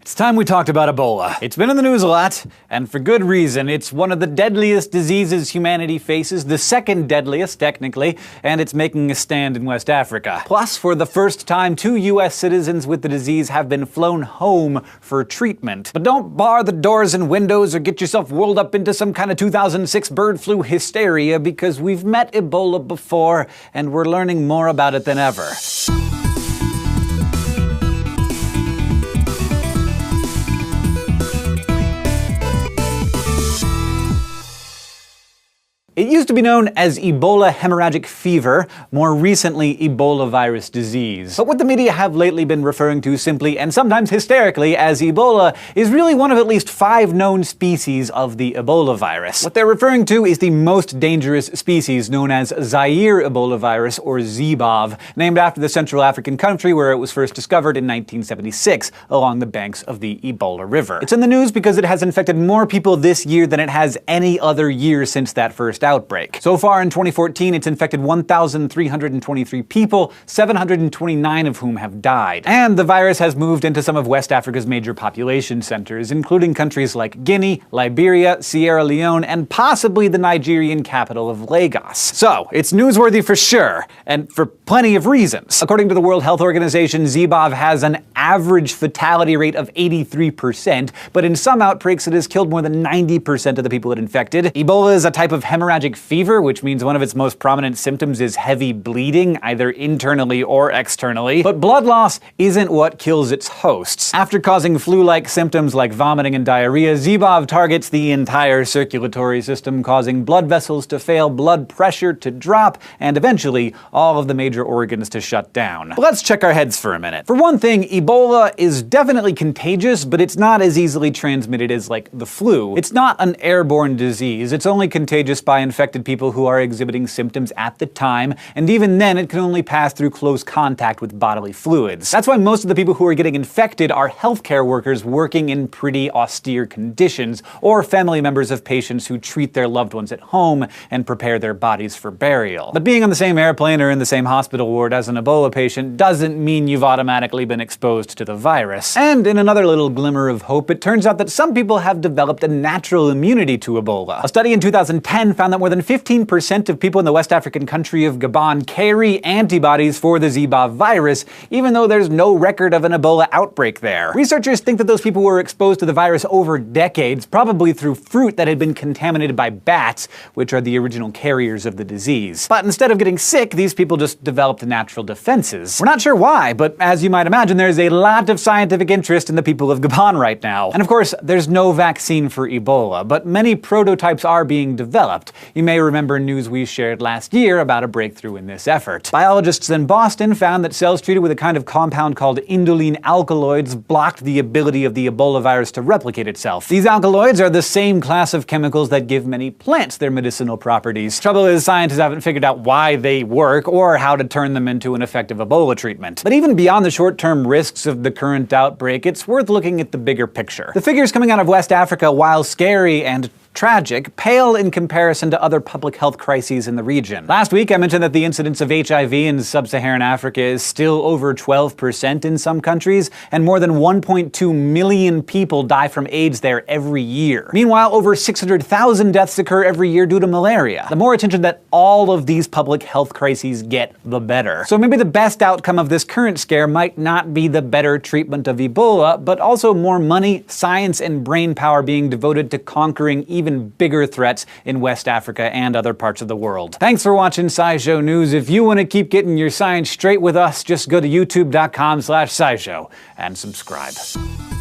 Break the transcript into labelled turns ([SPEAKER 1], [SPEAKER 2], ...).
[SPEAKER 1] It's time we talked about Ebola. It's been in the news a lot, and for good reason. It's one of the deadliest diseases humanity faces, the second deadliest, technically, and it's making a stand in West Africa. Plus, for the first time, 2 US citizens with the disease have been flown home for treatment. But don't bar the doors and windows or get yourself whirled up into some kind of 2006 bird flu hysteria, because we've met Ebola before, and we're learning more about it than ever. It used to be known as Ebola hemorrhagic fever, more recently Ebola virus disease. But what the media have lately been referring to simply, and sometimes hysterically, as Ebola is really one of at least 5 known species of the Ebola virus. What they're referring to is the most dangerous species, known as Zaire Ebola virus, or ZEBOV, named after the Central African country where it was first discovered in 1976, along the banks of the Ebola River. It's in the news because it has infected more people this year than it has any other year since that first outbreak. So far in 2014, it's infected 1,323 people, 729 of whom have died. And the virus has moved into some of West Africa's major population centers, including countries like Guinea, Liberia, Sierra Leone, and possibly the Nigerian capital of Lagos. So, it's newsworthy for sure, and for plenty of reasons. According to the World Health Organization, ZEBOV has an average fatality rate of 83%, but in some outbreaks it has killed more than 90% of the people it infected. Ebola is a type of hemorrhagic fever, which means one of its most prominent symptoms is heavy bleeding, either internally or externally. But blood loss isn't what kills its hosts. After causing flu-like symptoms like vomiting and diarrhea, ZEBOV targets the entire circulatory system, causing blood vessels to fail, blood pressure to drop, and eventually all of the major organs to shut down. But let's check our heads for a minute. For one thing, Ebola is definitely contagious, but it's not as easily transmitted as, like, the flu. It's not an airborne disease. It's only contagious by infected people who are exhibiting symptoms at the time, and even then it can only pass through close contact with bodily fluids. That's why most of the people who are getting infected are healthcare workers working in pretty austere conditions, or family members of patients who treat their loved ones at home and prepare their bodies for burial. But being on the same airplane or in the same hospital ward as an Ebola patient doesn't mean you've automatically been exposed to the virus. And in another little glimmer of hope, it turns out that some people have developed a natural immunity to Ebola. A study in 2010 found that more than 15% of people in the West African country of Gabon carry antibodies for the ZEBOV virus, even though there's no record of an Ebola outbreak there. Researchers think that those people were exposed to the virus over decades, probably through fruit that had been contaminated by bats, which are the original carriers of the disease. But instead of getting sick, these people just developed natural defenses. We're not sure why, but as you might imagine, there's a lot of scientific interest in the people of Gabon right now. And of course, there's no vaccine for Ebola, but many prototypes are being developed. You may remember news we shared last year about a breakthrough in this effort. Biologists in Boston found that cells treated with a kind of compound called indolene alkaloids blocked the ability of the Ebola virus to replicate itself. These alkaloids are the same class of chemicals that give many plants their medicinal properties. Trouble is, scientists haven't figured out why they work or how to turn them into an effective Ebola treatment. But even beyond the short-term risks of the current outbreak, it's worth looking at the bigger picture. The figures coming out of West Africa, while scary and tragic, pale in comparison to other public health crises in the region. Last week, I mentioned that the incidence of HIV in sub-Saharan Africa is still over 12% in some countries, and more than 1.2 million people die from AIDS there every year. Meanwhile, over 600,000 deaths occur every year due to malaria. The more attention that all of these public health crises get, the better. So maybe the best outcome of this current scare might not be the better treatment of Ebola, but also more money, science, and brainpower being devoted to conquering even bigger threats in West Africa and other parts of the world. Thanks for watching SciShow News. If you want to keep getting your science straight with us, just go to youtube.com/SciShow and subscribe.